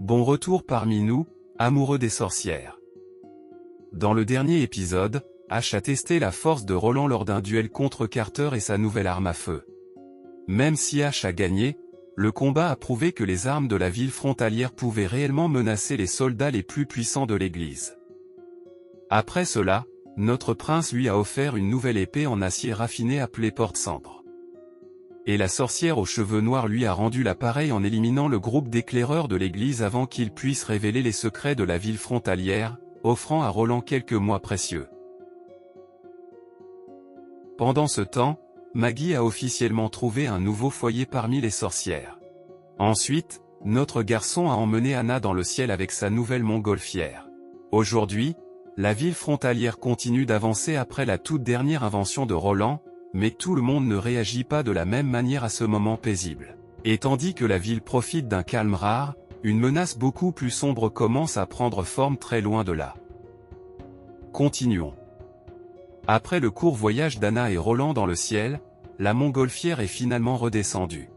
Bon retour parmi nous, amoureux des sorcières. Dans le dernier épisode, Ash a testé la force de Roland lors d'un duel contre Carter et sa nouvelle arme à feu. Même si Ash a gagné, le combat a prouvé que les armes de la ville frontalière pouvaient réellement menacer les soldats les plus puissants de l'Église. Après cela, notre prince lui a offert une nouvelle épée en acier raffiné appelée Porte-Cendre. Et la sorcière aux cheveux noirs lui a rendu l'appareil en éliminant le groupe d'éclaireurs de l'Église avant qu'il puisse révéler les secrets de la ville frontalière, offrant à Roland quelques mois précieux. Pendant ce temps, Maggie a officiellement trouvé un nouveau foyer parmi les sorcières. Ensuite, notre garçon a emmené Anna dans le ciel avec sa nouvelle montgolfière. Aujourd'hui, la ville frontalière continue d'avancer après la toute dernière invention de Roland, mais tout le monde ne réagit pas de la même manière à ce moment paisible. Et tandis que la ville profite d'un calme rare, une menace beaucoup plus sombre commence à prendre forme très loin de là. Continuons. Après le court voyage d'Anna et Roland dans le ciel, la montgolfière est finalement redescendue.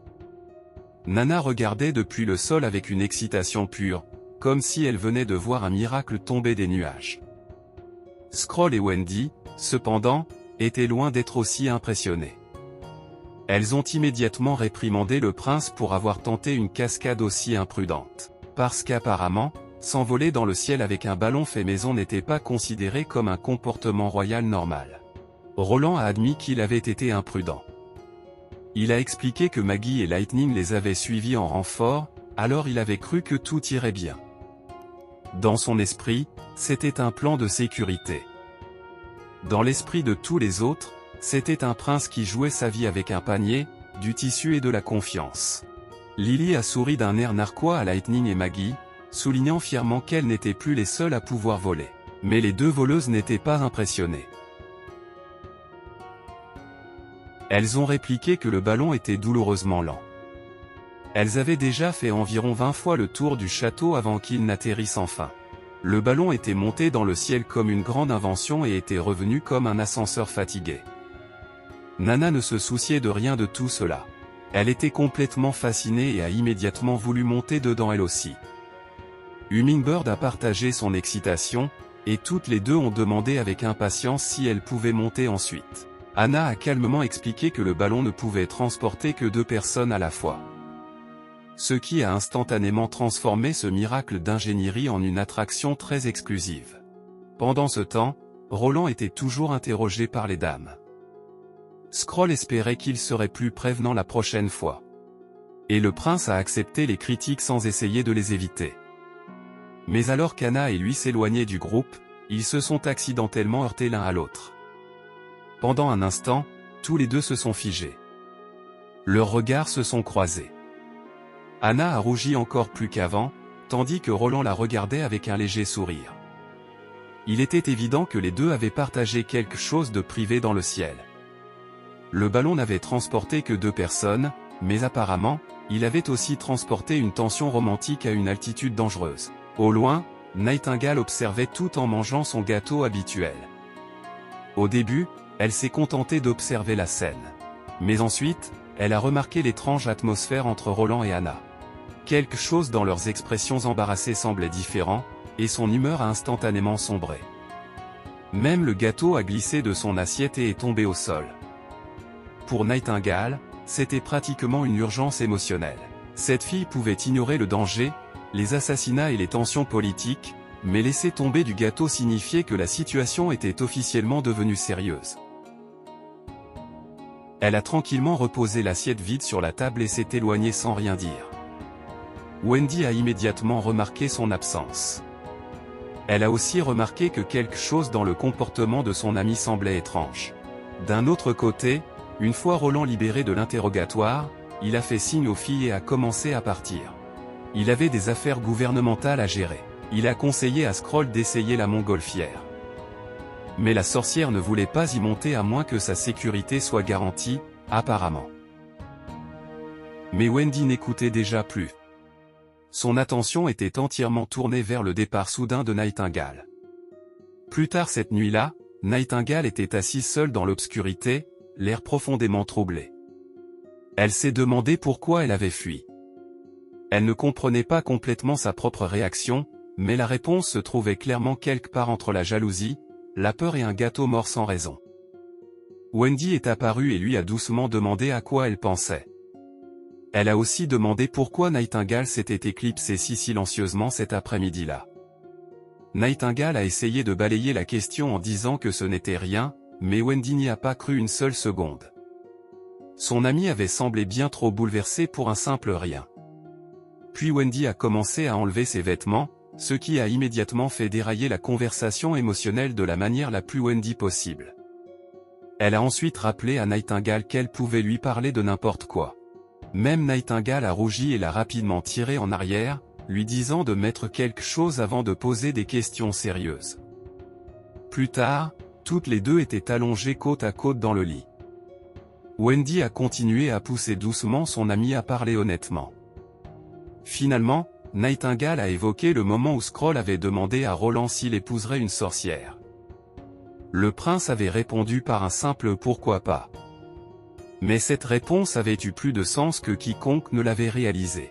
Nana regardait depuis le sol avec une excitation pure, comme si elle venait de voir un miracle tomber des nuages. Skrull et Wendy, cependant, étaient loin d'être aussi impressionnés. Elles ont immédiatement réprimandé le prince pour avoir tenté une cascade aussi imprudente. Parce qu'apparemment, s'envoler dans le ciel avec un ballon fait maison n'était pas considéré comme un comportement royal normal. Roland a admis qu'il avait été imprudent. Il a expliqué que Maggie et Lightning les avaient suivis en renfort, alors il avait cru que tout irait bien. Dans son esprit, c'était un plan de sécurité. Dans l'esprit de tous les autres, c'était un prince qui jouait sa vie avec un panier, du tissu et de la confiance. Lily a souri d'un air narquois à Lightning et Maggie, soulignant fièrement qu'elles n'étaient plus les seules à pouvoir voler. Mais les deux voleuses n'étaient pas impressionnées. Elles ont répliqué que le ballon était douloureusement lent. Elles avaient déjà fait environ 20 fois le tour du château avant qu'il n'atterrisse enfin. Le ballon était monté dans le ciel comme une grande invention et était revenu comme un ascenseur fatigué. Nana ne se souciait de rien de tout cela. Elle était complètement fascinée et a immédiatement voulu monter dedans elle aussi. Hummingbird a partagé son excitation, et toutes les deux ont demandé avec impatience si elles pouvaient monter ensuite. Anna a calmement expliqué que le ballon ne pouvait transporter que 2 personnes à la fois. Ce qui a instantanément transformé ce miracle d'ingénierie en une attraction très exclusive. Pendant ce temps, Roland était toujours interrogé par les dames. Skrull espérait qu'il serait plus prévenant la prochaine fois. Et le prince a accepté les critiques sans essayer de les éviter. Mais alors qu'Anna et lui s'éloignaient du groupe, ils se sont accidentellement heurtés l'un à l'autre. Pendant un instant, tous les deux se sont figés. Leurs regards se sont croisés. Anna a rougi encore plus qu'avant, tandis que Roland la regardait avec un léger sourire. Il était évident que les deux avaient partagé quelque chose de privé dans le ciel. Le ballon n'avait transporté que 2 personnes, mais apparemment, il avait aussi transporté une tension romantique à une altitude dangereuse. Au loin, Nightingale observait tout en mangeant son gâteau habituel. Au début, elle s'est contentée d'observer la scène. Mais ensuite, elle a remarqué l'étrange atmosphère entre Roland et Anna. Quelque chose dans leurs expressions embarrassées semblait différent, et son humeur a instantanément sombré. Même le gâteau a glissé de son assiette et est tombé au sol. Pour Nightingale, c'était pratiquement une urgence émotionnelle. Cette fille pouvait ignorer le danger, les assassinats et les tensions politiques, mais laisser tomber du gâteau signifiait que la situation était officiellement devenue sérieuse. Elle a tranquillement reposé l'assiette vide sur la table et s'est éloignée sans rien dire. Wendy a immédiatement remarqué son absence. Elle a aussi remarqué que quelque chose dans le comportement de son ami semblait étrange. D'un autre côté, une fois Roland libéré de l'interrogatoire, il a fait signe aux filles et a commencé à partir. Il avait des affaires gouvernementales à gérer. Il a conseillé à Skrull d'essayer la montgolfière. Mais la sorcière ne voulait pas y monter à moins que sa sécurité soit garantie, apparemment. Mais Wendy n'écoutait déjà plus. Son attention était entièrement tournée vers le départ soudain de Nightingale. Plus tard cette nuit-là, Nightingale était assise seule dans l'obscurité, l'air profondément troublé. Elle s'est demandé pourquoi elle avait fui. Elle ne comprenait pas complètement sa propre réaction, mais la réponse se trouvait clairement quelque part entre la jalousie, la peur et un gâteau mort sans raison. Wendy est apparue et lui a doucement demandé à quoi elle pensait. Elle a aussi demandé pourquoi Nightingale s'était éclipsé si silencieusement cet après-midi-là. Nightingale a essayé de balayer la question en disant que ce n'était rien, mais Wendy n'y a pas cru une seule seconde. Son amie avait semblé bien trop bouleversée pour un simple rien. Puis Wendy a commencé à enlever ses vêtements, ce qui a immédiatement fait dérailler la conversation émotionnelle de la manière la plus Wendy possible. Elle a ensuite rappelé à Nightingale qu'elle pouvait lui parler de n'importe quoi. Même Nightingale a rougi et l'a rapidement tiré en arrière, lui disant de mettre quelque chose avant de poser des questions sérieuses. Plus tard, toutes les deux étaient allongées côte à côte dans le lit. Wendy a continué à pousser doucement son amie à parler honnêtement. Finalement, Nightingale a évoqué le moment où Scroll avait demandé à Roland s'il épouserait une sorcière. Le prince avait répondu par un simple « pourquoi pas ». Mais cette réponse avait eu plus de sens que quiconque ne l'avait réalisée.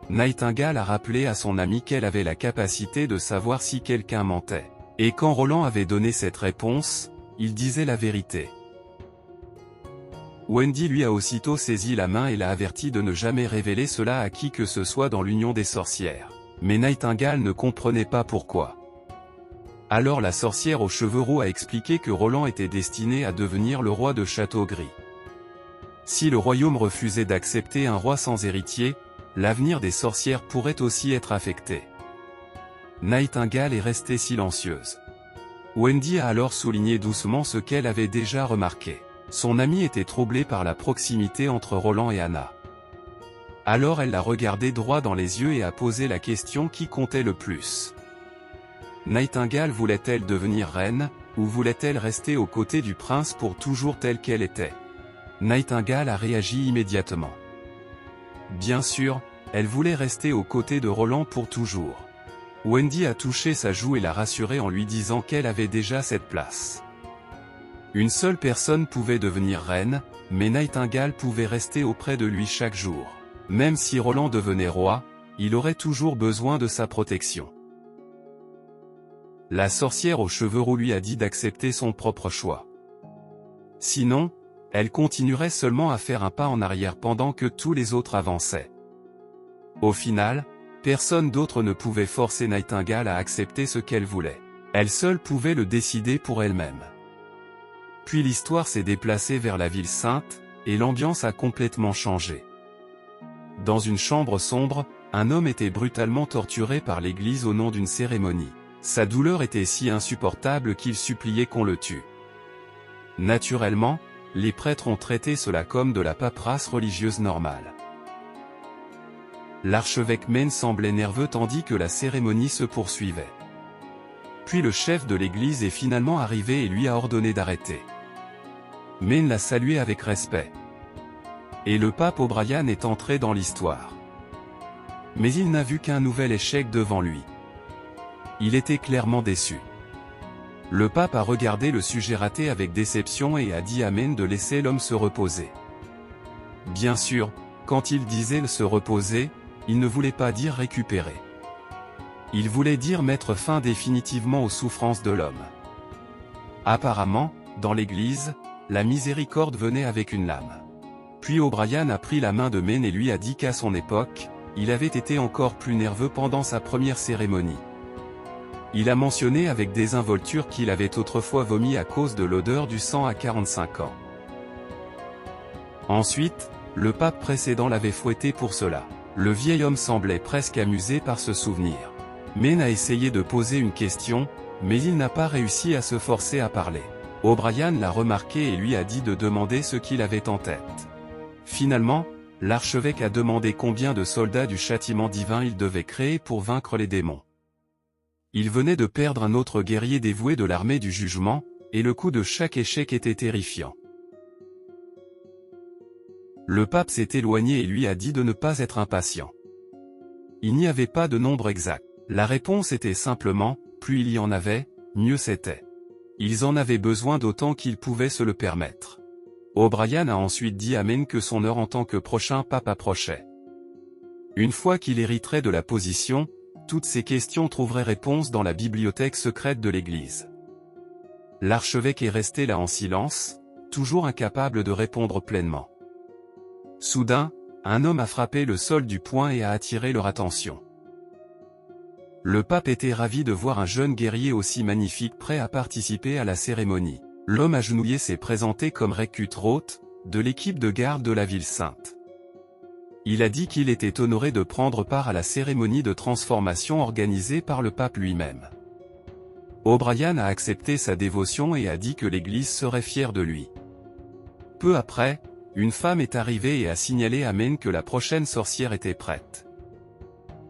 Nightingale a rappelé à son amie qu'elle avait la capacité de savoir si quelqu'un mentait. Et quand Roland avait donné cette réponse, il disait la vérité. Wendy lui a aussitôt saisi la main et l'a averti de ne jamais révéler cela à qui que ce soit dans l'Union des sorcières. Mais Nightingale ne comprenait pas pourquoi. Alors la sorcière aux cheveux roux a expliqué que Roland était destiné à devenir le roi de Château-Gris. Si le royaume refusait d'accepter un roi sans héritier, l'avenir des sorcières pourrait aussi être affecté. Nightingale est restée silencieuse. Wendy a alors souligné doucement ce qu'elle avait déjà remarqué. Son amie était troublée par la proximité entre Roland et Anna. Alors elle l'a regardé droit dans les yeux et a posé la question qui comptait le plus. Nightingale voulait-elle devenir reine, ou voulait-elle rester aux côtés du prince pour toujours telle qu'elle était? Nightingale a réagi immédiatement. Bien sûr, elle voulait rester aux côtés de Roland pour toujours. Wendy a touché sa joue et l'a rassurée en lui disant qu'elle avait déjà cette place. Une seule personne pouvait devenir reine, mais Nightingale pouvait rester auprès de lui chaque jour. Même si Roland devenait roi, il aurait toujours besoin de sa protection. La sorcière aux cheveux roux lui a dit d'accepter son propre choix. Sinon, elle continuerait seulement à faire un pas en arrière pendant que tous les autres avançaient. Au final, personne d'autre ne pouvait forcer Nightingale à accepter ce qu'elle voulait. Elle seule pouvait le décider pour elle-même. Puis l'histoire s'est déplacée vers la ville sainte, et l'ambiance a complètement changé. Dans une chambre sombre, un homme était brutalement torturé par l'église au nom d'une cérémonie. Sa douleur était si insupportable qu'il suppliait qu'on le tue. Naturellement, les prêtres ont traité cela comme de la paperasse religieuse normale. L'archevêque Maine semblait nerveux tandis que la cérémonie se poursuivait. Puis le chef de l'église est finalement arrivé et lui a ordonné d'arrêter. Maine l'a salué avec respect. Et le pape O'Brien est entré dans l'histoire. Mais il n'a vu qu'un nouvel échec devant lui. Il était clairement déçu. Le pape a regardé le sujet raté avec déception et a dit à Maine de laisser l'homme se reposer. Bien sûr, quand il disait se reposer, il ne voulait pas dire récupérer. Il voulait dire mettre fin définitivement aux souffrances de l'homme. Apparemment, dans l'église, la miséricorde venait avec une lame. Puis O'Brien a pris la main de Maine et lui a dit qu'à son époque, il avait été encore plus nerveux pendant sa première cérémonie. Il a mentionné avec désinvolture qu'il avait autrefois vomi à cause de l'odeur du sang à 45 ans. Ensuite, le pape précédent l'avait fouetté pour cela. Le vieil homme semblait presque amusé par ce souvenir. Maine a essayé de poser une question, mais il n'a pas réussi à se forcer à parler. O'Brien l'a remarqué et lui a dit de demander ce qu'il avait en tête. Finalement, l'archevêque a demandé combien de soldats du châtiment divin il devait créer pour vaincre les démons. Il venait de perdre un autre guerrier dévoué de l'armée du jugement, et le coût de chaque échec était terrifiant. Le pape s'est éloigné et lui a dit de ne pas être impatient. Il n'y avait pas de nombre exact. La réponse était simplement, plus il y en avait, mieux c'était. Ils en avaient besoin d'autant qu'ils pouvaient se le permettre. O'Brien a ensuite dit à Maine que son heure en tant que prochain pape approchait. Une fois qu'il hériterait de la position, toutes ces questions trouveraient réponse dans la bibliothèque secrète de l'église. L'archevêque est resté là en silence, toujours incapable de répondre pleinement. Soudain, un homme a frappé le sol du poing et a attiré leur attention. Le pape était ravi de voir un jeune guerrier aussi magnifique prêt à participer à la cérémonie. L'homme agenouillé s'est présenté comme Recute Roth, de l'équipe de garde de la ville sainte. Il a dit qu'il était honoré de prendre part à la cérémonie de transformation organisée par le pape lui-même. O'Brien a accepté sa dévotion et a dit que l'Église serait fière de lui. Peu après, une femme est arrivée et a signalé à Maine que la prochaine sorcière était prête.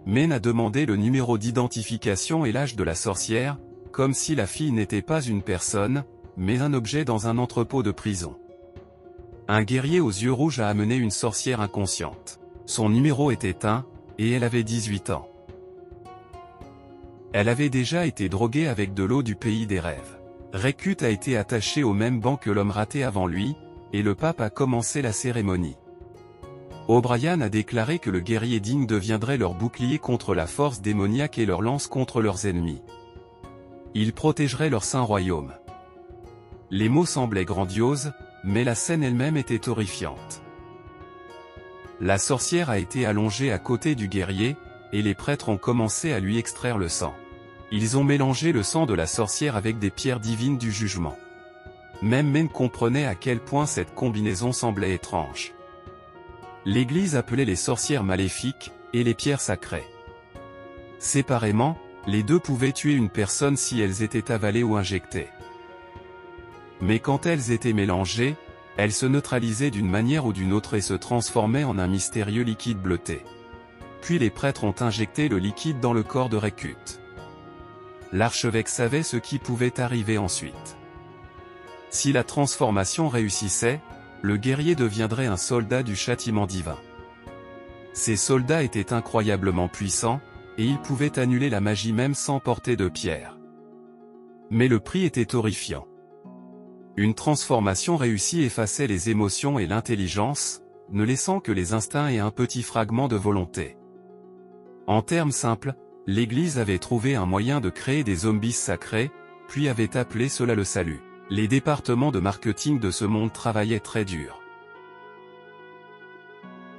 Maine a demandé le numéro d'identification et l'âge de la sorcière, comme si la fille n'était pas une personne, mais un objet dans un entrepôt de prison. Un guerrier aux yeux rouges a amené une sorcière inconsciente. Son numéro était 1, et elle avait 18 ans. Elle avait déjà été droguée avec de l'eau du pays des rêves. Recute a été attaché au même banc que l'homme raté avant lui, et le pape a commencé la cérémonie. O'Brien a déclaré que le guerrier digne deviendrait leur bouclier contre la force démoniaque et leur lance contre leurs ennemis. Il protégerait leur saint royaume. Les mots semblaient grandioses, mais la scène elle-même était horrifiante. La sorcière a été allongée à côté du guerrier, et les prêtres ont commencé à lui extraire le sang. Ils ont mélangé le sang de la sorcière avec des pierres divines du jugement. Même Maine comprenait à quel point cette combinaison semblait étrange. L'Église appelait les sorcières maléfiques, et les pierres sacrées. Séparément, les deux pouvaient tuer une personne si elles étaient avalées ou injectées. Mais quand elles étaient mélangées, elles se neutralisaient d'une manière ou d'une autre et se transformaient en un mystérieux liquide bleuté. Puis les prêtres ont injecté le liquide dans le corps de Recute. L'archevêque savait ce qui pouvait arriver ensuite. Si la transformation réussissait, le guerrier deviendrait un soldat du châtiment divin. Ces soldats étaient incroyablement puissants, et ils pouvaient annuler la magie même sans porter de pierre. Mais le prix était horrifiant. Une transformation réussie effaçait les émotions et l'intelligence, ne laissant que les instincts et un petit fragment de volonté. En termes simples, l'Église avait trouvé un moyen de créer des zombies sacrés, puis avait appelé cela le salut. Les départements de marketing de ce monde travaillaient très dur.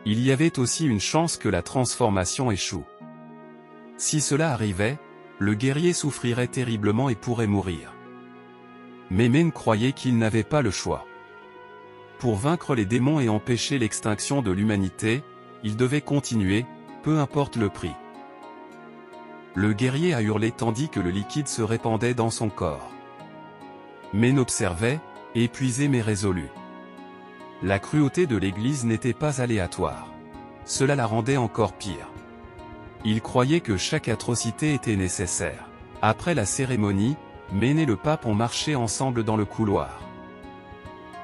Il y avait aussi une chance que la transformation échoue. Si cela arrivait, le guerrier souffrirait terriblement et pourrait mourir. Mais Maine croyait qu'il n'avait pas le choix. Pour vaincre les démons et empêcher l'extinction de l'humanité, il devait continuer, peu importe le prix. Le guerrier a hurlé tandis que le liquide se répandait dans son corps. Maine observait, épuisé mais résolu. La cruauté de l'Église n'était pas aléatoire. Cela la rendait encore pire. Il croyait que chaque atrocité était nécessaire. Après la cérémonie, Maine et le pape ont marché ensemble dans le couloir.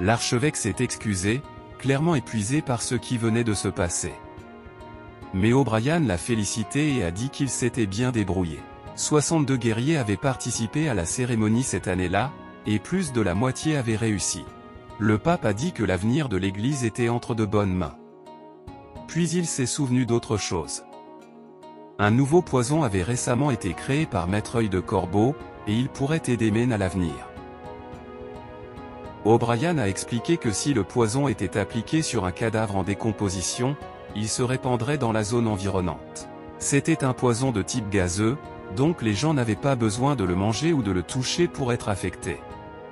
L'archevêque s'est excusé, clairement épuisé par ce qui venait de se passer. Mais O'Brien l'a félicité et a dit qu'il s'était bien débrouillé. 62 guerriers avaient participé à la cérémonie cette année-là, et plus de la moitié avaient réussi. Le pape a dit que l'avenir de l'Église était entre de bonnes mains. Puis il s'est souvenu d'autre chose. Un nouveau poison avait récemment été créé par Maître Œil de Corbeau, et il pourrait aider Maine à l'avenir. O'Brien a expliqué que si le poison était appliqué sur un cadavre en décomposition, il se répandrait dans la zone environnante. C'était un poison de type gazeux, donc les gens n'avaient pas besoin de le manger ou de le toucher pour être affectés.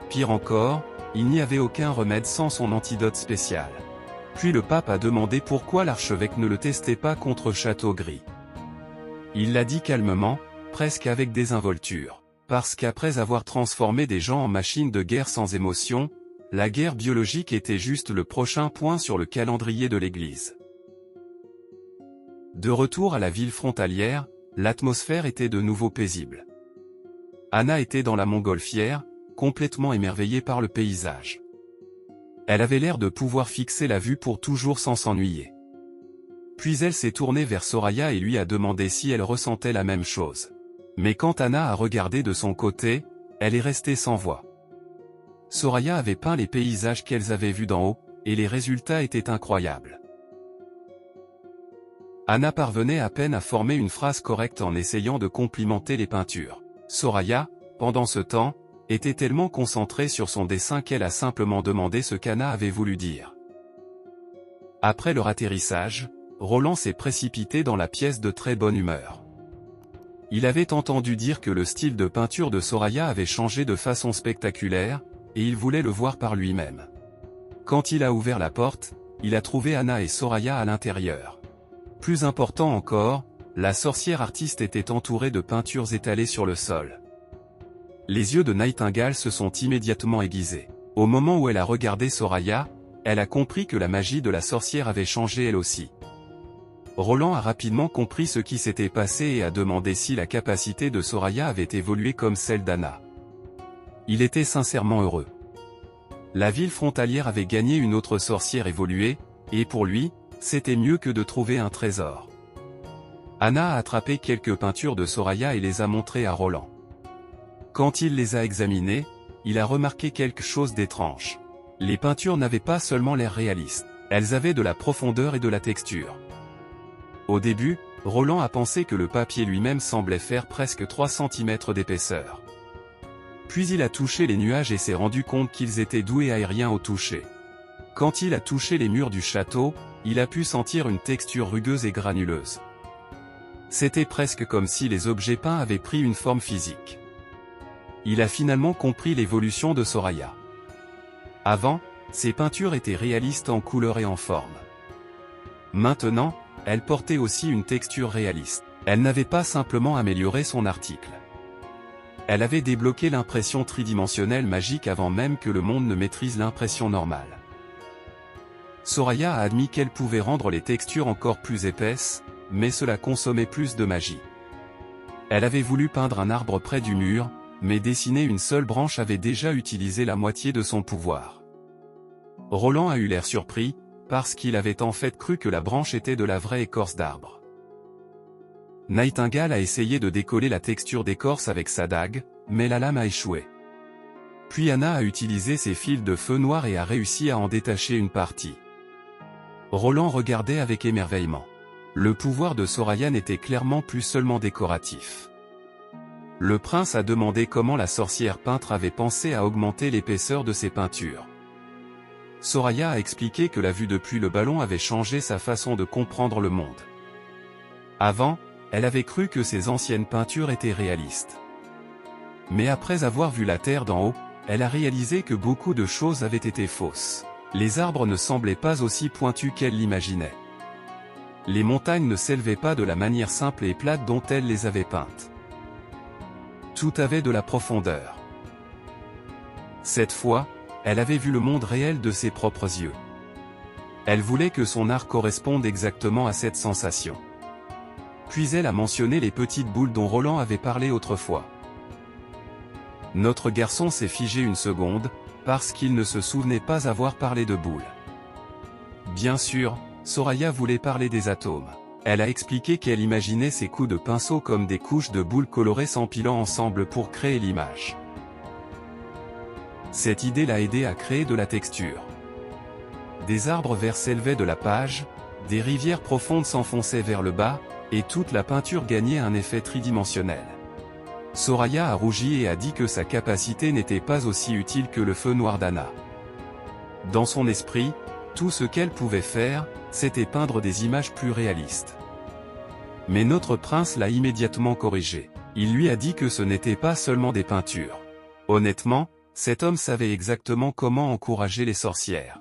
Pire encore, il n'y avait aucun remède sans son antidote spécial. Puis le pape a demandé pourquoi l'archevêque ne le testait pas contre Château-Gris. Il l'a dit calmement, presque avec désinvolture. Parce qu'après avoir transformé des gens en machines de guerre sans émotion, la guerre biologique était juste le prochain point sur le calendrier de l'Église. De retour à la ville frontalière, l'atmosphère était de nouveau paisible. Anna était dans la montgolfière, complètement émerveillée par le paysage. Elle avait l'air de pouvoir fixer la vue pour toujours sans s'ennuyer. Puis elle s'est tournée vers Soraya et lui a demandé si elle ressentait la même chose. Mais quand Anna a regardé de son côté, elle est restée sans voix. Soraya avait peint les paysages qu'elles avaient vus d'en haut, et les résultats étaient incroyables. Anna parvenait à peine à former une phrase correcte en essayant de complimenter les peintures. Soraya, pendant ce temps, était tellement concentrée sur son dessin qu'elle a simplement demandé ce qu'Anna avait voulu dire. Après leur atterrissage, Roland s'est précipité dans la pièce de très bonne humeur. Il avait entendu dire que le style de peinture de Soraya avait changé de façon spectaculaire, et il voulait le voir par lui-même. Quand il a ouvert la porte, il a trouvé Anna et Soraya à l'intérieur. Plus important encore, la sorcière artiste était entourée de peintures étalées sur le sol. Les yeux de Nightingale se sont immédiatement aiguisés. Au moment où elle a regardé Soraya, elle a compris que la magie de la sorcière avait changé elle aussi. Roland a rapidement compris ce qui s'était passé et a demandé si la capacité de Soraya avait évolué comme celle d'Anna. Il était sincèrement heureux. La ville frontalière avait gagné une autre sorcière évoluée, et pour lui, c'était mieux que de trouver un trésor. Anna a attrapé quelques peintures de Soraya et les a montrées à Roland. Quand il les a examinées, il a remarqué quelque chose d'étrange. Les peintures n'avaient pas seulement l'air réalistes, elles avaient de la profondeur et de la texture. Au début, Roland a pensé que le papier lui-même semblait faire presque 3 cm d'épaisseur. Puis il a touché les nuages et s'est rendu compte qu'ils étaient doux et aériens au toucher. Quand il a touché les murs du château, il a pu sentir une texture rugueuse et granuleuse. C'était presque comme si les objets peints avaient pris une forme physique. Il a finalement compris l'évolution de Soraya. Avant, ses peintures étaient réalistes en couleur et en forme. Maintenant, elles portaient aussi une texture réaliste. Elle n'avait pas simplement amélioré son article. Elle avait débloqué l'impression tridimensionnelle magique avant même que le monde ne maîtrise l'impression normale. Soraya a admis qu'elle pouvait rendre les textures encore plus épaisses, mais cela consommait plus de magie. Elle avait voulu peindre un arbre près du mur, mais dessiner une seule branche avait déjà utilisé la moitié de son pouvoir. Roland a eu l'air surpris, parce qu'il avait en fait cru que la branche était de la vraie écorce d'arbre. Nightingale a essayé de décoller la texture d'écorce avec sa dague, mais la lame a échoué. Puis Anna a utilisé ses fils de feu noir et a réussi à en détacher une partie. Roland regardait avec émerveillement. Le pouvoir de Soraya n'était clairement plus seulement décoratif. Le prince a demandé comment la sorcière peintre avait pensé à augmenter l'épaisseur de ses peintures. Soraya a expliqué que la vue depuis le ballon avait changé sa façon de comprendre le monde. Avant, elle avait cru que ses anciennes peintures étaient réalistes. Mais après avoir vu la terre d'en haut, elle a réalisé que beaucoup de choses avaient été fausses. Les arbres ne semblaient pas aussi pointus qu'elle l'imaginait. Les montagnes ne s'élevaient pas de la manière simple et plate dont elle les avait peintes. Tout avait de la profondeur. Cette fois, elle avait vu le monde réel de ses propres yeux. Elle voulait que son art corresponde exactement à cette sensation. Puis elle a mentionné les petites boules dont Roland avait parlé autrefois. Notre garçon s'est figé une seconde, parce qu'il ne se souvenait pas avoir parlé de boules. Bien sûr, Soraya voulait parler des atomes. Elle a expliqué qu'elle imaginait ces coups de pinceau comme des couches de boules colorées s'empilant ensemble pour créer l'image. Cette idée l'a aidé à créer de la texture. Des arbres verts s'élevaient de la page, des rivières profondes s'enfonçaient vers le bas, et toute la peinture gagnait un effet tridimensionnel. Soraya a rougi et a dit que sa capacité n'était pas aussi utile que le feu noir d'Anna. Dans son esprit, tout ce qu'elle pouvait faire, c'était peindre des images plus réalistes. Mais notre prince l'a immédiatement corrigé. Il lui a dit que ce n'était pas seulement des peintures. Honnêtement, cet homme savait exactement comment encourager les sorcières.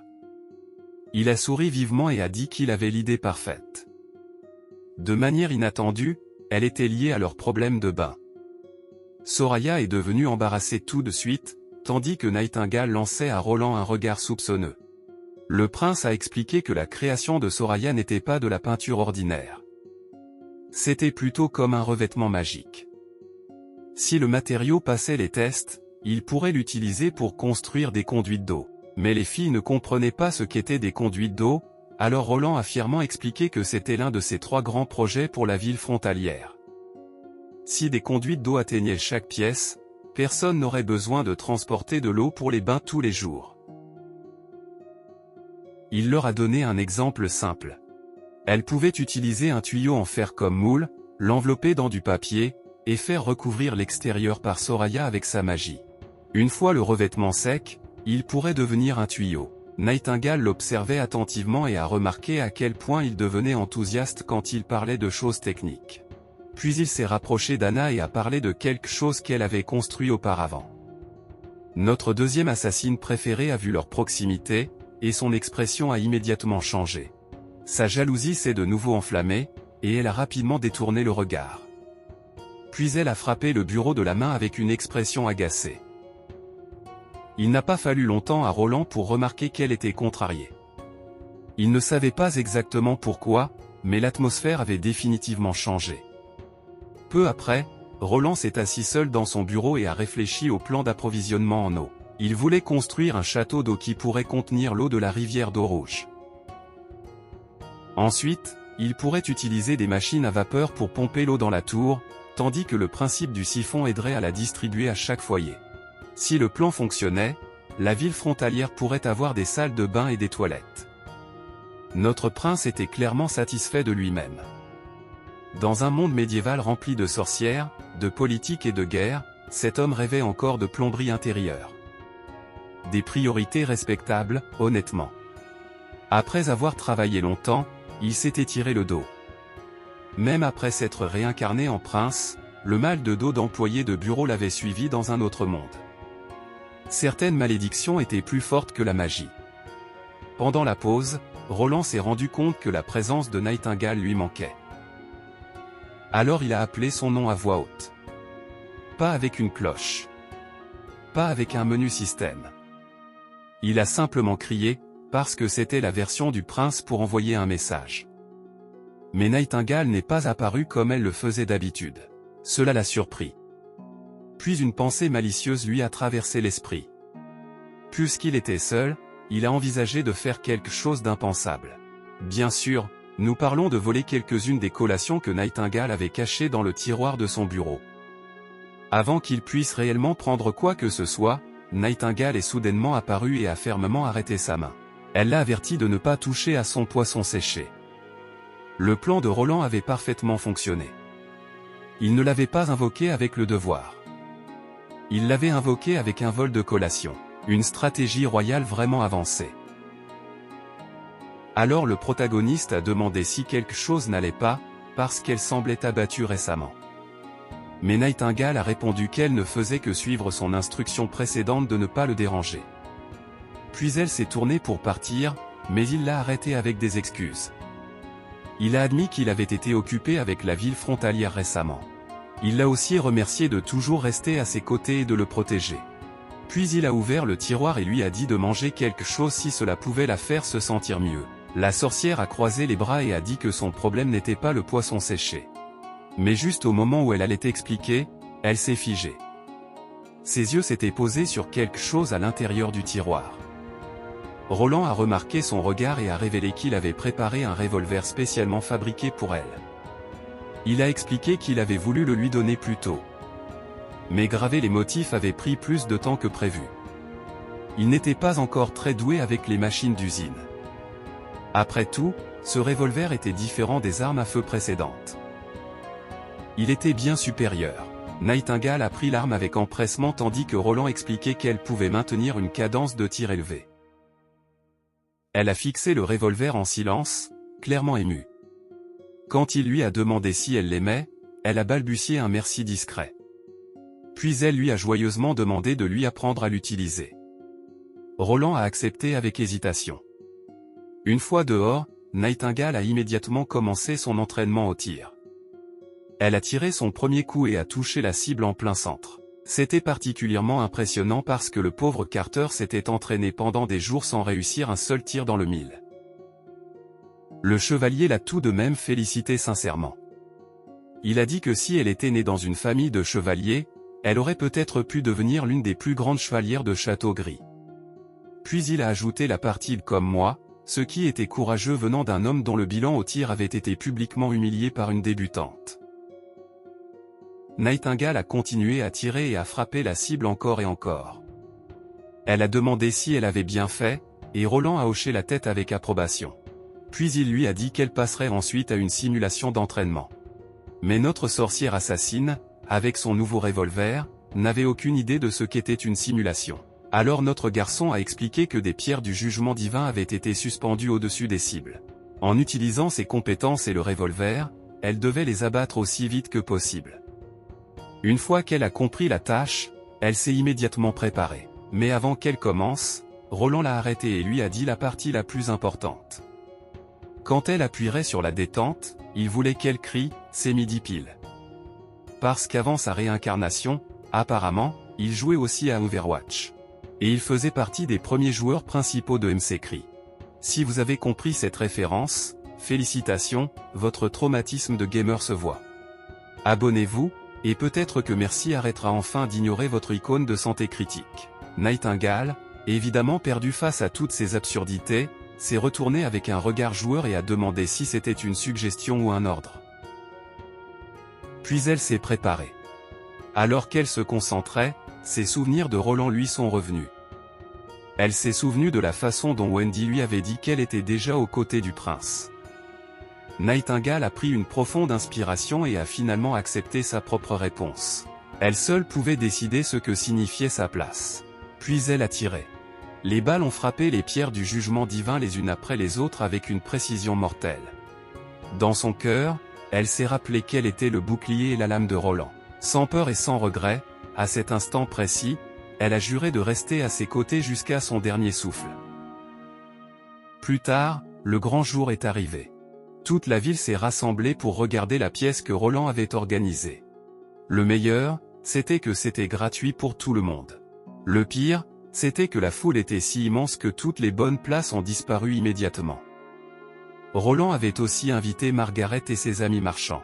Il a souri vivement et a dit qu'il avait l'idée parfaite. De manière inattendue, elle était liée à leur problème de bain. Soraya est devenue embarrassée tout de suite, tandis que Nightingale lançait à Roland un regard soupçonneux. Le prince a expliqué que la création de Soraya n'était pas de la peinture ordinaire. C'était plutôt comme un revêtement magique. Si le matériau passait les tests, il pourrait l'utiliser pour construire des conduites d'eau. Mais les filles ne comprenaient pas ce qu'étaient des conduites d'eau, alors Roland a fièrement expliqué que c'était l'un de ses 3 grands projets pour la ville frontalière. Si des conduites d'eau atteignaient chaque pièce, personne n'aurait besoin de transporter de l'eau pour les bains tous les jours. Il leur a donné un exemple simple. Elle pouvait utiliser un tuyau en fer comme moule, l'envelopper dans du papier, et faire recouvrir l'extérieur par Soraya avec sa magie. Une fois le revêtement sec, il pourrait devenir un tuyau. Nightingale l'observait attentivement et a remarqué à quel point il devenait enthousiaste quand il parlait de choses techniques. Puis il s'est rapproché d'Anna et a parlé de quelque chose qu'elle avait construit auparavant. Notre deuxième assassine préférée a vu leur proximité, et son expression a immédiatement changé. Sa jalousie s'est de nouveau enflammée, et elle a rapidement détourné le regard. Puis elle a frappé le bureau de la main avec une expression agacée. Il n'a pas fallu longtemps à Roland pour remarquer qu'elle était contrariée. Il ne savait pas exactement pourquoi, mais l'atmosphère avait définitivement changé. Peu après, Roland s'est assis seul dans son bureau et a réfléchi au plan d'approvisionnement en eau. Il voulait construire un château d'eau qui pourrait contenir l'eau de la rivière d'eau rouge. Ensuite, il pourrait utiliser des machines à vapeur pour pomper l'eau dans la tour, tandis que le principe du siphon aiderait à la distribuer à chaque foyer. Si le plan fonctionnait, la ville frontalière pourrait avoir des salles de bain et des toilettes. Notre prince était clairement satisfait de lui-même. Dans un monde médiéval rempli de sorcières, de politique et de guerre, cet homme rêvait encore de plomberie intérieure. Des priorités respectables, honnêtement. Après avoir travaillé longtemps, il s'était tiré le dos. Même après s'être réincarné en prince, le mal de dos d'employé de bureau l'avait suivi dans un autre monde. Certaines malédictions étaient plus fortes que la magie. Pendant la pause, Roland s'est rendu compte que la présence de Nightingale lui manquait. Alors il a appelé son nom à voix haute. Pas avec une cloche. Pas avec un menu système. Il a simplement crié, parce que c'était la version du prince pour envoyer un message. Mais Nightingale n'est pas apparue comme elle le faisait d'habitude. Cela l'a surpris. Puis une pensée malicieuse lui a traversé l'esprit. Puisqu'il était seul, il a envisagé de faire quelque chose d'impensable. Bien sûr, nous parlons de voler quelques-unes des collations que Nightingale avait cachées dans le tiroir de son bureau. Avant qu'il puisse réellement prendre quoi que ce soit, Nightingale est soudainement apparue et a fermement arrêté sa main. Elle l'a averti de ne pas toucher à son poisson séché. Le plan de Roland avait parfaitement fonctionné. Il ne l'avait pas invoqué avec le devoir. Il l'avait invoqué avec un vol de collation, une stratégie royale vraiment avancée. Alors le protagoniste a demandé si quelque chose n'allait pas, parce qu'elle semblait abattue récemment. Mais Nightingale a répondu qu'elle ne faisait que suivre son instruction précédente de ne pas le déranger. Puis elle s'est tournée pour partir, mais il l'a arrêtée avec des excuses. Il a admis qu'il avait été occupé avec la ville frontalière récemment. Il l'a aussi remercié de toujours rester à ses côtés et de le protéger. Puis il a ouvert le tiroir et lui a dit de manger quelque chose si cela pouvait la faire se sentir mieux. La sorcière a croisé les bras et a dit que son problème n'était pas le poisson séché. Mais juste au moment où elle allait expliquer, elle s'est figée. Ses yeux s'étaient posés sur quelque chose à l'intérieur du tiroir. Roland a remarqué son regard et a révélé qu'il avait préparé un revolver spécialement fabriqué pour elle. Il a expliqué qu'il avait voulu le lui donner plus tôt. Mais graver les motifs avait pris plus de temps que prévu. Il n'était pas encore très doué avec les machines d'usine. Après tout, ce revolver était différent des armes à feu précédentes. Il était bien supérieur. Nightingale a pris l'arme avec empressement tandis que Roland expliquait qu'elle pouvait maintenir une cadence de tir élevée. Elle a fixé le revolver en silence, clairement émue. Quand il lui a demandé si elle l'aimait, elle a balbutié un merci discret. Puis elle lui a joyeusement demandé de lui apprendre à l'utiliser. Roland a accepté avec hésitation. Une fois dehors, Nightingale a immédiatement commencé son entraînement au tir. Elle a tiré son premier coup et a touché la cible en plein centre. C'était particulièrement impressionnant parce que le pauvre Carter s'était entraîné pendant des jours sans réussir un seul tir dans le mille. Le chevalier l'a tout de même félicité sincèrement. Il a dit que si elle était née dans une famille de chevaliers, elle aurait peut-être pu devenir l'une des plus grandes chevalières de Château-Gris. Puis il a ajouté la partie comme moi, ce qui était courageux venant d'un homme dont le bilan au tir avait été publiquement humilié par une débutante. Nightingale a continué à tirer et à frapper la cible encore et encore. Elle a demandé si elle avait bien fait, et Roland a hoché la tête avec approbation. Puis il lui a dit qu'elle passerait ensuite à une simulation d'entraînement. Mais notre sorcière assassine, avec son nouveau revolver, n'avait aucune idée de ce qu'était une simulation. Alors notre garçon a expliqué que des pierres du jugement divin avaient été suspendues au-dessus des cibles. En utilisant ses compétences et le revolver, elle devait les abattre aussi vite que possible. Une fois qu'elle a compris la tâche, elle s'est immédiatement préparée. Mais avant qu'elle commence, Roland l'a arrêtée et lui a dit la partie la plus importante. Quand elle appuierait sur la détente, il voulait qu'elle crie « c'est midi pile ». Parce qu'avant sa réincarnation, apparemment, il jouait aussi à Overwatch. Et il faisait partie des premiers joueurs principaux de MC-Cri. Si vous avez compris cette référence, félicitations, votre traumatisme de gamer se voit. Abonnez-vous, et peut-être que Merci arrêtera enfin d'ignorer votre icône de santé critique. Nightingale, évidemment perdu face à toutes ces absurdités, s'est retourné avec un regard joueur et a demandé si c'était une suggestion ou un ordre. Puis elle s'est préparée. Alors qu'elle se concentrait, ses souvenirs de Roland lui sont revenus. Elle s'est souvenue de la façon dont Wendy lui avait dit qu'elle était déjà aux côtés du prince. Nightingale a pris une profonde inspiration et a finalement accepté sa propre réponse. Elle seule pouvait décider ce que signifiait sa place. Puis elle a tiré. Les balles ont frappé les pierres du jugement divin les unes après les autres avec une précision mortelle. Dans son cœur, elle s'est rappelé quel était le bouclier et la lame de Roland. Sans peur et sans regret, à cet instant précis, elle a juré de rester à ses côtés jusqu'à son dernier souffle. Plus tard, le grand jour est arrivé. Toute la ville s'est rassemblée pour regarder la pièce que Roland avait organisée. Le meilleur, c'était que c'était gratuit pour tout le monde. Le pire, c'était que la foule était si immense que toutes les bonnes places ont disparu immédiatement. Roland avait aussi invité Margaret et ses amis marchands.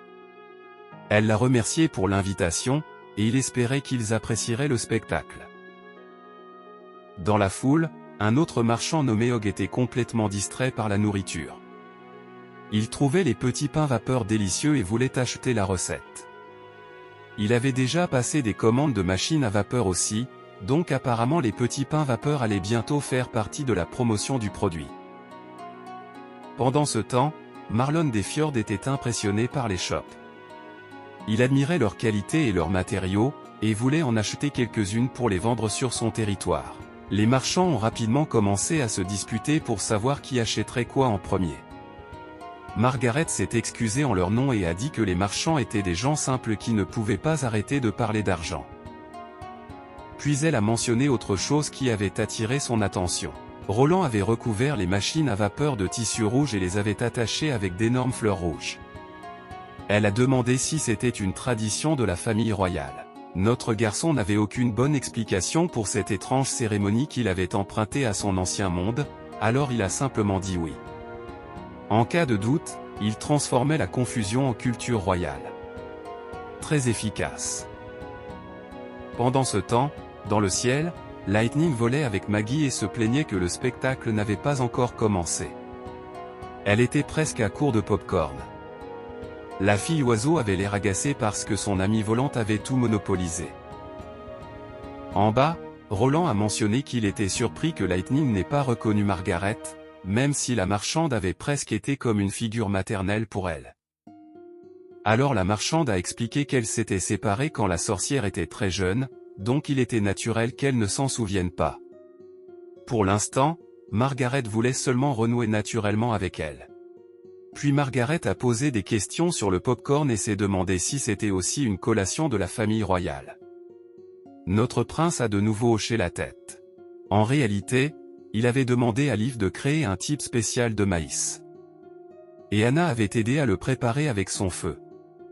Elle l'a remercié pour l'invitation, et il espérait qu'ils apprécieraient le spectacle. Dans la foule, un autre marchand nommé Og était complètement distrait par la nourriture. Il trouvait les petits pains vapeur délicieux et voulait acheter la recette. Il avait déjà passé des commandes de machines à vapeur aussi, donc apparemment les petits pains vapeur allaient bientôt faire partie de la promotion du produit. Pendant ce temps, Marlon des Fjords était impressionné par les shops. Il admirait leur qualité et leurs matériaux, et voulait en acheter quelques-unes pour les vendre sur son territoire. Les marchands ont rapidement commencé à se disputer pour savoir qui achèterait quoi en premier. Margaret s'est excusée en leur nom et a dit que les marchands étaient des gens simples qui ne pouvaient pas arrêter de parler d'argent. Puis elle a mentionné autre chose qui avait attiré son attention. Roland avait recouvert les machines à vapeur de tissu rouge et les avait attachées avec d'énormes fleurs rouges. Elle a demandé si c'était une tradition de la famille royale. Notre garçon n'avait aucune bonne explication pour cette étrange cérémonie qu'il avait empruntée à son ancien monde, alors il a simplement dit oui. En cas de doute, il transformait la confusion en culture royale. Très efficace. Pendant ce temps, dans le ciel, Lightning volait avec Maggie et se plaignait que le spectacle n'avait pas encore commencé. Elle était presque à court de pop-corn. La fille oiseau avait l'air agacée parce que son amie volante avait tout monopolisé. En bas, Roland a mentionné qu'il était surpris que Lightning n'ait pas reconnu Margaret, même si la marchande avait presque été comme une figure maternelle pour elle. Alors la marchande a expliqué qu'elle s'était séparée quand la sorcière était très jeune, donc il était naturel qu'elle ne s'en souvienne pas. Pour l'instant, Margaret voulait seulement renouer naturellement avec elle. Puis Margaret a posé des questions sur le pop-corn et s'est demandé si c'était aussi une collation de la famille royale. Notre prince a de nouveau hoché la tête. En réalité, il avait demandé à Liv de créer un type spécial de maïs. Et Anna avait aidé à le préparer avec son feu.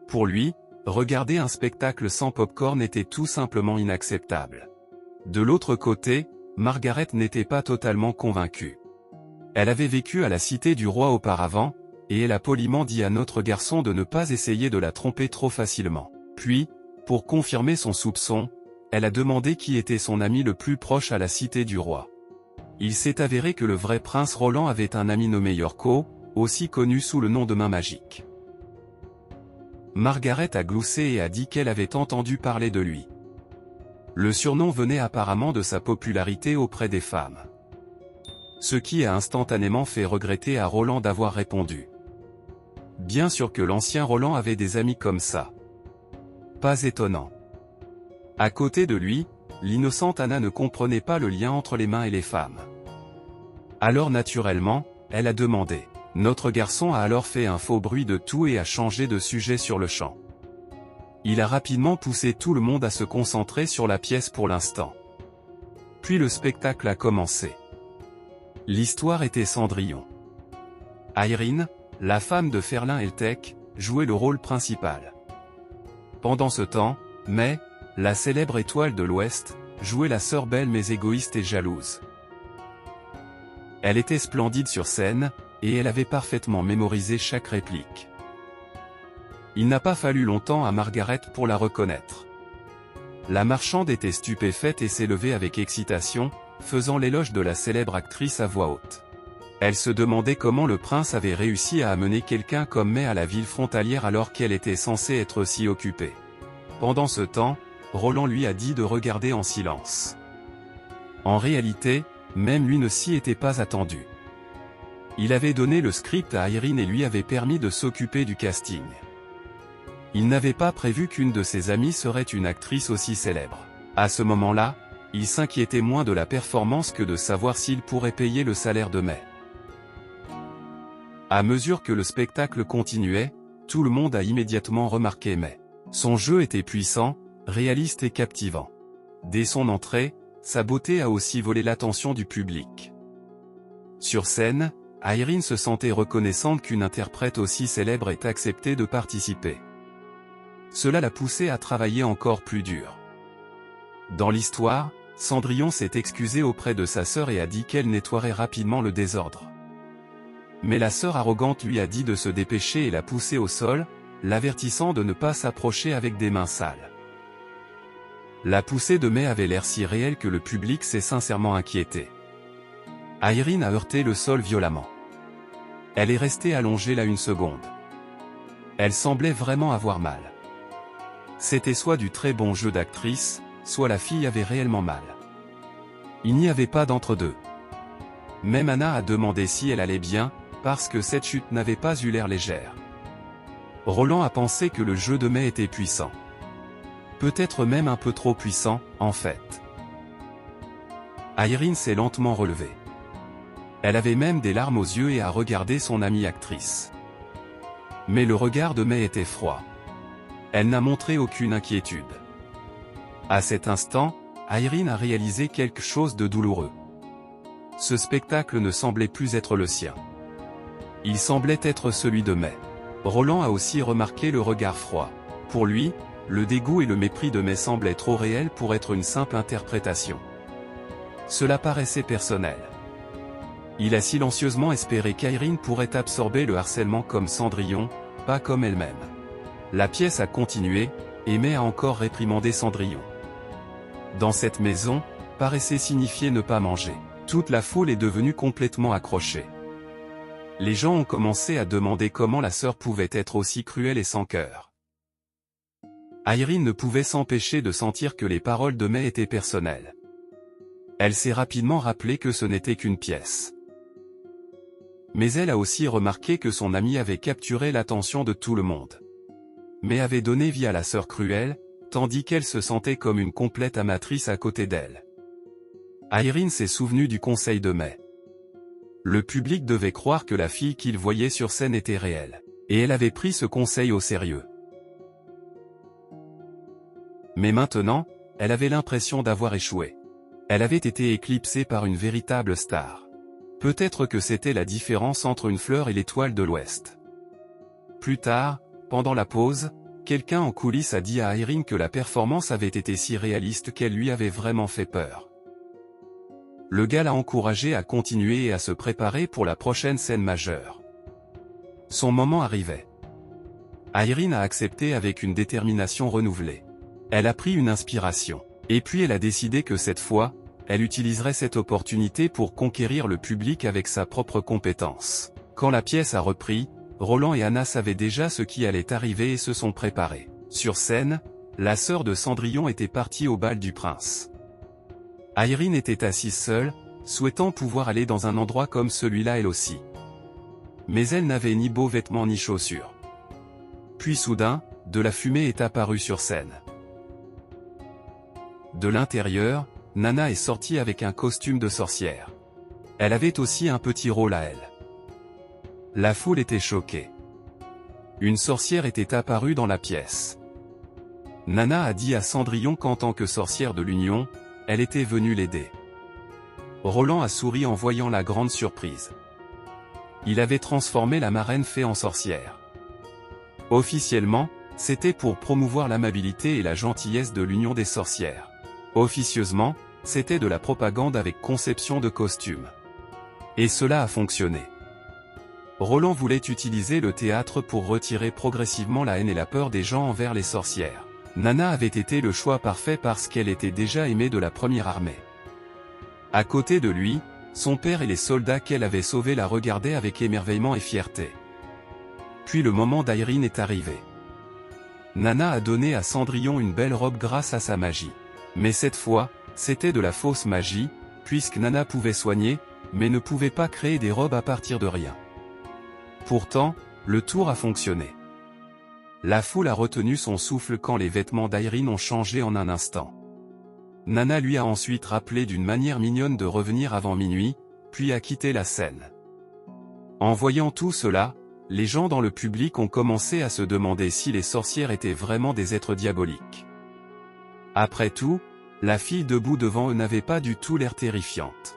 Pour lui, regarder un spectacle sans pop-corn était tout simplement inacceptable. De l'autre côté, Margaret n'était pas totalement convaincue. Elle avait vécu à la cité du roi auparavant, et elle a poliment dit à notre garçon de ne pas essayer de la tromper trop facilement. Puis, pour confirmer son soupçon, elle a demandé qui était son ami le plus proche à la cité du roi. Il s'est avéré que le vrai prince Roland avait un ami nommé Yorko, aussi connu sous le nom de Main Magique. Margaret a gloussé et a dit qu'elle avait entendu parler de lui. Le surnom venait apparemment de sa popularité auprès des femmes. Ce qui a instantanément fait regretter à Roland d'avoir répondu. Bien sûr que l'ancien Roland avait des amis comme ça. Pas étonnant. À côté de lui, l'innocente Anna ne comprenait pas le lien entre les mains et les femmes. Alors naturellement, elle a demandé. Notre garçon a alors fait un faux bruit de tout et a changé de sujet sur le champ. Il a rapidement poussé tout le monde à se concentrer sur la pièce pour l'instant. Puis le spectacle a commencé. L'histoire était Cendrillon. Irene, la femme de Ferlin Eltec, jouait le rôle principal. Pendant ce temps, May, la célèbre étoile de l'Ouest, jouait la sœur belle mais égoïste et jalouse. Elle était splendide sur scène, et elle avait parfaitement mémorisé chaque réplique. Il n'a pas fallu longtemps à Margaret pour la reconnaître. La marchande était stupéfaite et s'est levée avec excitation, faisant l'éloge de la célèbre actrice à voix haute. Elle se demandait comment le prince avait réussi à amener quelqu'un comme May à la ville frontalière alors qu'elle était censée être si occupée. Pendant ce temps, Roland lui a dit de regarder en silence. En réalité, même lui ne s'y était pas attendu. Il avait donné le script à Irene et lui avait permis de s'occuper du casting. Il n'avait pas prévu qu'une de ses amies serait une actrice aussi célèbre. À ce moment-là, il s'inquiétait moins de la performance que de savoir s'il pourrait payer le salaire de May. À mesure que le spectacle continuait, tout le monde a immédiatement remarqué May. Son jeu était puissant, réaliste et captivant. Dès son entrée, sa beauté a aussi volé l'attention du public. Sur scène, Irene se sentait reconnaissante qu'une interprète aussi célèbre ait accepté de participer. Cela l'a poussée à travailler encore plus dur. Dans l'histoire, Cendrillon s'est excusé auprès de sa sœur et a dit qu'elle nettoierait rapidement le désordre. Mais la sœur arrogante lui a dit de se dépêcher et l'a poussée au sol, l'avertissant de ne pas s'approcher avec des mains sales. La poussée de May avait l'air si réelle que le public s'est sincèrement inquiété. Irene a heurté le sol violemment. Elle est restée allongée là une seconde. Elle semblait vraiment avoir mal. C'était soit du très bon jeu d'actrice, soit la fille avait réellement mal. Il n'y avait pas d'entre-deux. Même Anna a demandé si elle allait bien, parce que cette chute n'avait pas eu l'air légère. Roland a pensé que le jeu de May était puissant. Peut-être même un peu trop puissant, en fait. Irene s'est lentement relevée. Elle avait même des larmes aux yeux et a regardé son amie actrice. Mais le regard de May était froid. Elle n'a montré aucune inquiétude. À cet instant, Irene a réalisé quelque chose de douloureux. Ce spectacle ne semblait plus être le sien. Il semblait être celui de May. Roland a aussi remarqué le regard froid. Pour lui, le dégoût et le mépris de May semblaient trop réels pour être une simple interprétation. Cela paraissait personnel. Il a silencieusement espéré qu'Irene pourrait absorber le harcèlement comme Cendrillon, pas comme elle-même. La pièce a continué, et May a encore réprimandé Cendrillon. Dans cette maison, paraissait signifier ne pas manger. Toute la foule est devenue complètement accrochée. Les gens ont commencé à demander comment la sœur pouvait être aussi cruelle et sans cœur. Irene ne pouvait s'empêcher de sentir que les paroles de May étaient personnelles. Elle s'est rapidement rappelé que ce n'était qu'une pièce. Mais elle a aussi remarqué que son amie avait capturé l'attention de tout le monde. Mais avait donné vie à la sœur cruelle, tandis qu'elle se sentait comme une complète amatrice à côté d'elle. Irene s'est souvenue du conseil de May. Le public devait croire que la fille qu'il voyait sur scène était réelle. Et elle avait pris ce conseil au sérieux. Mais maintenant, elle avait l'impression d'avoir échoué. Elle avait été éclipsée par une véritable star. Peut-être que c'était la différence entre une fleur et l'étoile de l'Ouest. Plus tard, pendant la pause, quelqu'un en coulisses a dit à Irene que la performance avait été si réaliste qu'elle lui avait vraiment fait peur. Le gars l'a encouragé à continuer et à se préparer pour la prochaine scène majeure. Son moment arrivait. Irene a accepté avec une détermination renouvelée. Elle a pris une inspiration. Et puis elle a décidé que cette fois, elle utiliserait cette opportunité pour conquérir le public avec sa propre compétence. Quand la pièce a repris, Roland et Anna savaient déjà ce qui allait arriver et se sont préparés. Sur scène, la sœur de Cendrillon était partie au bal du prince. Irene était assise seule, souhaitant pouvoir aller dans un endroit comme celui-là elle aussi. Mais elle n'avait ni beaux vêtements ni chaussures. Puis soudain, de la fumée est apparue sur scène. De l'intérieur, Nana est sortie avec un costume de sorcière. Elle avait aussi un petit rôle à elle. La foule était choquée. Une sorcière était apparue dans la pièce. Nana a dit à Cendrillon qu'en tant que sorcière de l'Union, elle était venue l'aider. Roland a souri en voyant la grande surprise. Il avait transformé la marraine fée en sorcière. Officiellement, c'était pour promouvoir l'amabilité et la gentillesse de l'Union des sorcières. Officieusement, c'était de la propagande avec conception de costumes. Et cela a fonctionné. Roland voulait utiliser le théâtre pour retirer progressivement la haine et la peur des gens envers les sorcières. Nana avait été le choix parfait parce qu'elle était déjà aimée de la première armée. À côté de lui, son père et les soldats qu'elle avait sauvés la regardaient avec émerveillement et fierté. Puis le moment d'Irene est arrivé. Nana a donné à Cendrillon une belle robe grâce à sa magie. Mais cette fois, c'était de la fausse magie, puisque Nana pouvait soigner, mais ne pouvait pas créer des robes à partir de rien. Pourtant, le tour a fonctionné. La foule a retenu son souffle quand les vêtements d'Irene ont changé en un instant. Nana lui a ensuite rappelé d'une manière mignonne de revenir avant minuit, puis a quitté la scène. En voyant tout cela, les gens dans le public ont commencé à se demander si les sorcières étaient vraiment des êtres diaboliques. Après tout, la fille debout devant eux n'avait pas du tout l'air terrifiante.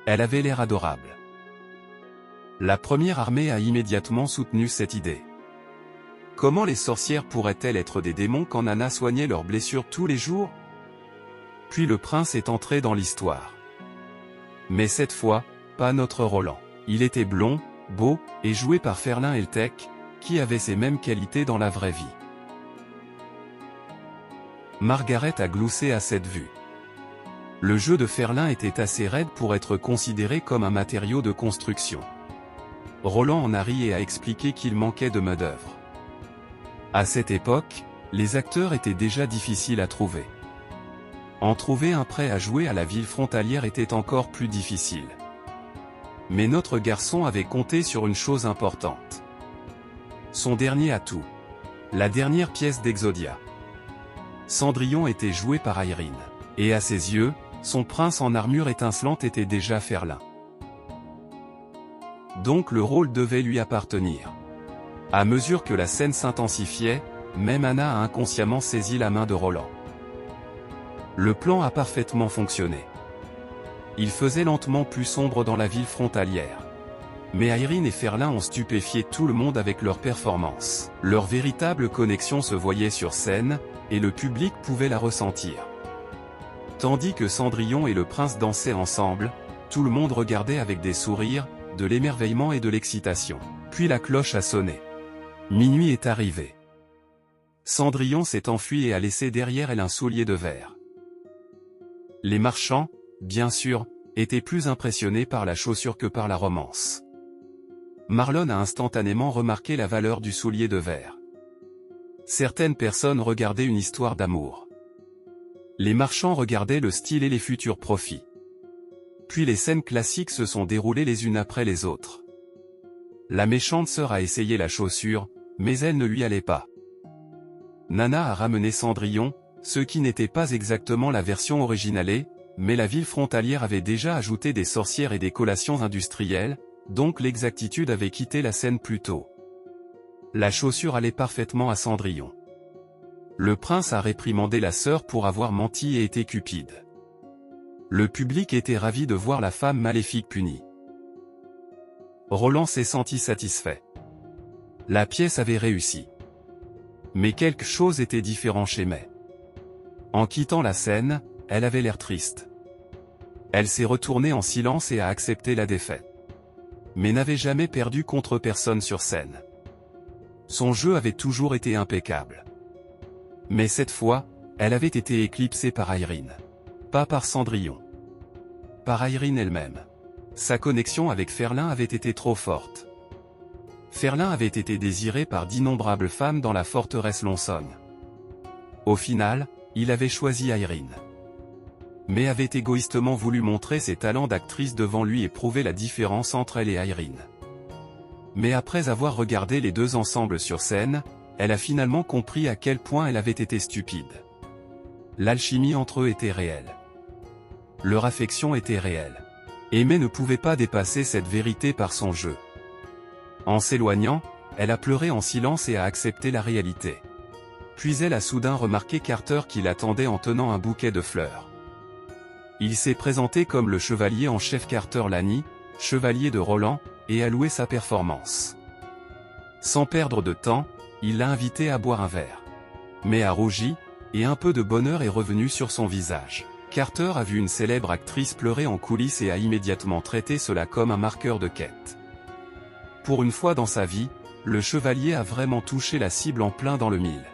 Elle avait l'air adorable. La première armée a immédiatement soutenu cette idée. Comment les sorcières pourraient-elles être des démons quand Nana soignait leurs blessures tous les jours? Puis le prince est entré dans l'histoire. Mais cette fois, pas notre Roland. Il était blond, beau, et joué par Ferlin Eltec, qui avait ces mêmes qualités dans la vraie vie. Margaret a gloussé à cette vue. Le jeu de Ferlin était assez raide pour être considéré comme un matériau de construction. Roland en a ri et a expliqué qu'il manquait de main-d'œuvre. À cette époque, les acteurs étaient déjà difficiles à trouver. En trouver un prêt à jouer à la ville frontalière était encore plus difficile. Mais notre garçon avait compté sur une chose importante. Son dernier atout. La dernière pièce d'Exodia. Cendrillon était joué par Irene. Et à ses yeux, son prince en armure étincelante était déjà Ferlin. Donc le rôle devait lui appartenir. À mesure que la scène s'intensifiait, même Anna a inconsciemment saisi la main de Roland. Le plan a parfaitement fonctionné. Il faisait lentement plus sombre dans la ville frontalière. Mais Irene et Ferlin ont stupéfié tout le monde avec leur performance. Leur véritable connexion se voyait sur scène, et le public pouvait la ressentir. Tandis que Cendrillon et le prince dansaient ensemble, tout le monde regardait avec des sourires, de l'émerveillement et de l'excitation. Puis la cloche a sonné. Minuit est arrivé. Cendrillon s'est enfuie et a laissé derrière elle un soulier de verre. Les marchands, bien sûr, étaient plus impressionnés par la chaussure que par la romance. Marlon a instantanément remarqué la valeur du soulier de verre. Certaines personnes regardaient une histoire d'amour. Les marchands regardaient le style et les futurs profits. Puis les scènes classiques se sont déroulées les unes après les autres. La méchante sœur a essayé la chaussure, mais elle ne lui allait pas. Nana a ramené Cendrillon, ce qui n'était pas exactement la version originale, mais la ville frontalière avait déjà ajouté des sorcières et des collations industrielles, donc l'exactitude avait quitté la scène plus tôt. La chaussure allait parfaitement à Cendrillon. Le prince a réprimandé la sœur pour avoir menti et été cupide. Le public était ravi de voir la femme maléfique punie. Roland s'est senti satisfait. La pièce avait réussi. Mais quelque chose était différent chez May. En quittant la scène, elle avait l'air triste. Elle s'est retournée en silence et a accepté la défaite. Mais n'avait jamais perdu contre personne sur scène. Son jeu avait toujours été impeccable. Mais cette fois, elle avait été éclipsée par Irene. Pas par Cendrillon. Par Irene elle-même. Sa connexion avec Ferlin avait été trop forte. Ferlin avait été désiré par d'innombrables femmes dans la forteresse Lonsong. Au final, il avait choisi Irene. mais avait égoïstement voulu montrer ses talents d'actrice devant lui et prouver la différence entre elle et Irene. Mais après avoir regardé les deux ensemble sur scène, elle a finalement compris à quel point elle avait été stupide. L'alchimie entre eux était réelle. Leur affection était réelle. Aimer ne pouvait pas dépasser cette vérité par son jeu. En s'éloignant, elle a pleuré en silence et a accepté la réalité. Puis elle a soudain remarqué Carter qui l'attendait en tenant un bouquet de fleurs. Il s'est présenté comme le chevalier en chef Carter Lani, chevalier de Roland, et a loué sa performance. Sans perdre de temps, il l'a invité à boire un verre. Mais a rougi, et un peu de bonheur est revenu sur son visage. Carter a vu une célèbre actrice pleurer en coulisses et a immédiatement traité cela comme un marqueur de quête. Pour une fois dans sa vie, le chevalier a vraiment touché la cible en plein dans le mille.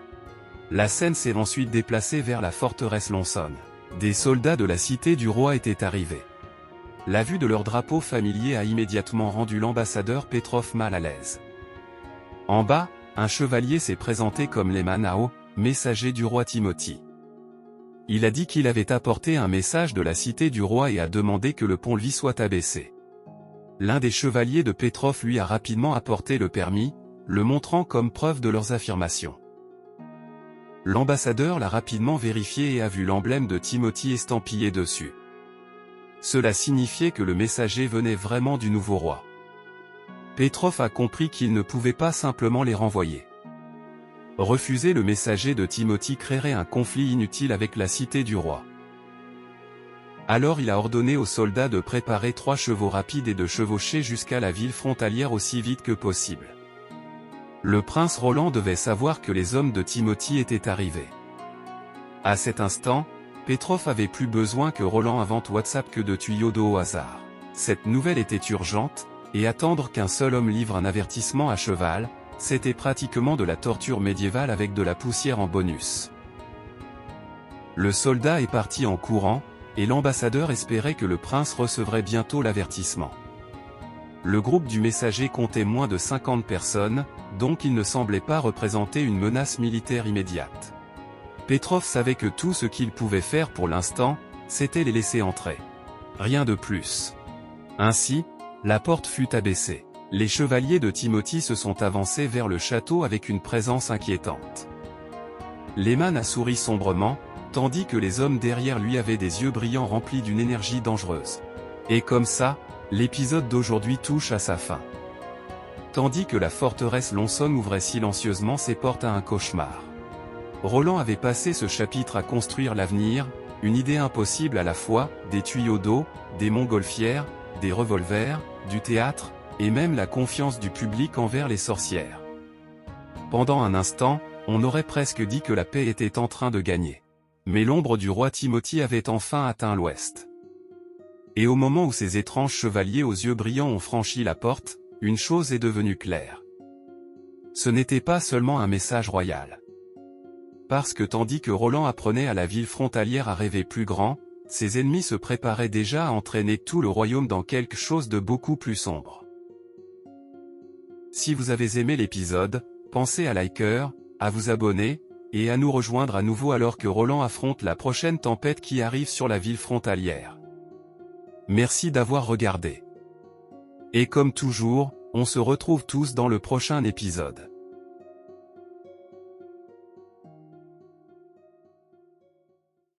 La scène s'est ensuite déplacée vers la forteresse Lonson. Des soldats de la cité du roi étaient arrivés. La vue de leur drapeau familier a immédiatement rendu l'ambassadeur Petrov mal à l'aise. En bas, un chevalier s'est présenté comme Lemanao, messager du roi Timothy. Il a dit qu'il avait apporté un message de la cité du roi et a demandé que le pont-levis soit abaissé. L'un des chevaliers de Petrov lui a rapidement apporté le permis, le montrant comme preuve de leurs affirmations. L'ambassadeur l'a rapidement vérifié et a vu l'emblème de Timothy estampillé dessus. Cela signifiait que le messager venait vraiment du nouveau roi. Petrov a compris qu'il ne pouvait pas simplement les renvoyer. Refuser le messager de Timothy créerait un conflit inutile avec la cité du roi. Alors il a ordonné aux soldats de préparer 3 chevaux rapides et de chevaucher jusqu'à la ville frontalière aussi vite que possible. Le prince Roland devait savoir que les hommes de Timothy étaient arrivés. À cet instant, Petrov avait plus besoin que Roland invente WhatsApp que de tuyaux d'eau au hasard. Cette nouvelle était urgente, et attendre qu'un seul homme livre un avertissement à cheval, c'était pratiquement de la torture médiévale avec de la poussière en bonus. Le soldat est parti en courant, et l'ambassadeur espérait que le prince recevrait bientôt l'avertissement. Le groupe du messager comptait moins de 50 personnes, donc il ne semblait pas représenter une menace militaire immédiate. Petrov savait que tout ce qu'il pouvait faire pour l'instant, c'était les laisser entrer. Rien de plus. Ainsi, la porte fut abaissée. Les chevaliers de Timothy se sont avancés vers le château avec une présence inquiétante. Lehman a souri sombrement, tandis que les hommes derrière lui avaient des yeux brillants remplis d'une énergie dangereuse. Et comme ça, l'épisode d'aujourd'hui touche à sa fin. Tandis que la forteresse Lonson ouvrait silencieusement ses portes à un cauchemar. Roland avait passé ce chapitre à construire l'avenir, une idée impossible à la fois, des tuyaux d'eau, des montgolfières, des revolvers, du théâtre, et même la confiance du public envers les sorcières. Pendant un instant, on aurait presque dit que la paix était en train de gagner. Mais l'ombre du roi Timothy avait enfin atteint l'ouest. Et au moment où ces étranges chevaliers aux yeux brillants ont franchi la porte, une chose est devenue claire. Ce n'était pas seulement un message royal. Parce que tandis que Roland apprenait à la ville frontalière à rêver plus grand, ses ennemis se préparaient déjà à entraîner tout le royaume dans quelque chose de beaucoup plus sombre. Si vous avez aimé l'épisode, pensez à liker, à vous abonner, et à nous rejoindre à nouveau alors que Roland affronte la prochaine tempête qui arrive sur la ville frontalière. Merci d'avoir regardé. Et comme toujours, on se retrouve tous dans le prochain épisode.